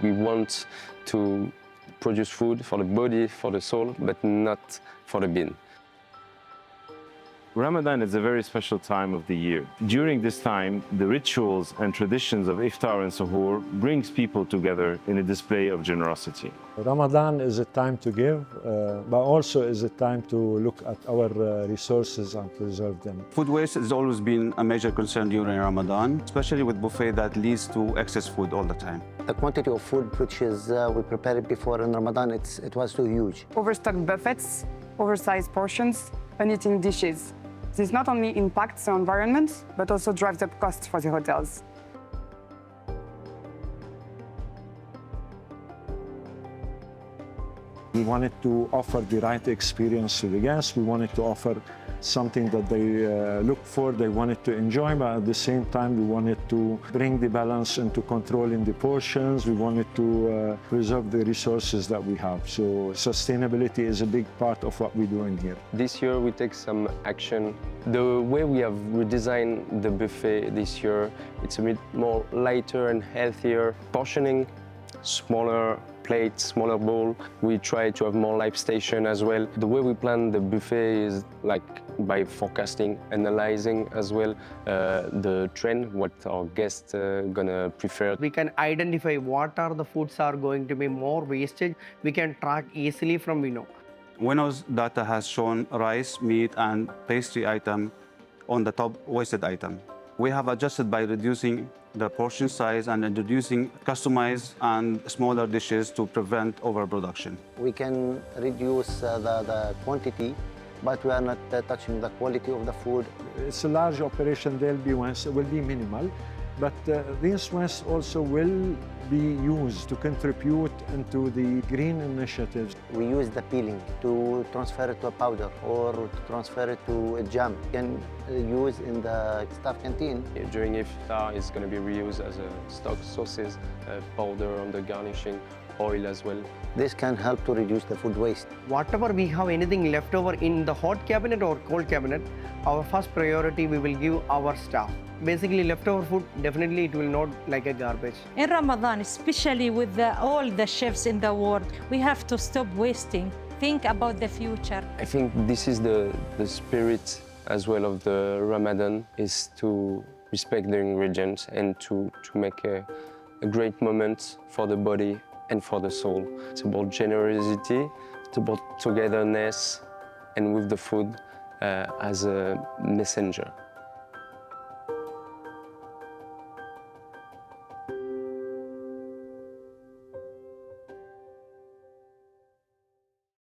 We want to produce food for the body, for the soul, but not for the bin. Ramadan is a very special time of the year. During this time, the rituals and traditions of iftar and suhoor brings people together in a display of generosity. Ramadan is a time to give, but also is a time to look at our resources and preserve them. Food waste has always been a major concern during Ramadan, especially with buffet that leads to excess food all the time. The quantity of food which is we prepared before in Ramadan, it was too huge. Overstocked buffets, oversized portions, uneaten dishes. This not only impacts the environment, but also drives up costs for the hotels. We wanted to offer the right experience to the guests. We wanted to offer something that they look for, they wanted to enjoy, but at the same time, we wanted to bring the balance into controlling the portions. We wanted to preserve the resources that we have. So sustainability is a big part of what we're doing here. This year we take some action. The way we have redesigned the buffet this year, it's a bit more lighter and healthier. Portioning, smaller plates, smaller bowl. We try to have more live station as well. The way we plan the buffet is like by forecasting, analyzing as well the trend, what our guests gonna prefer. We can identify what are the foods are going to be more wastage. We can track easily from Vino. Winnows data has shown rice, meat, and pastry item on the top wasted item. We have adjusted by reducing the portion size and introducing customized and smaller dishes to prevent overproduction. We can reduce the quantity, but we are not touching the quality of the food. It's a large operation, there'll be waste, it will be minimal, but this waste also will be used to contribute into the green initiatives. We use the peeling to transfer it to a powder or to transfer it to a jam. We can use in the staff canteen. During iftar, it's going to be reused as a stock sauces, powder on the garnishing, oil as well. This can help to reduce the food waste. Whatever we have anything left over in the hot cabinet or cold cabinet, our first priority we will give our staff. Basically, leftover food, definitely it will not like a garbage. In Ramadan, especially with all the chefs in the world, we have to stop wasting. Think about the future. I think this is the spirit as well of the Ramadan, is to respect the ingredients and to make a great moment for the body and for the soul. It's about generosity, it's about togetherness, and with the food as a messenger.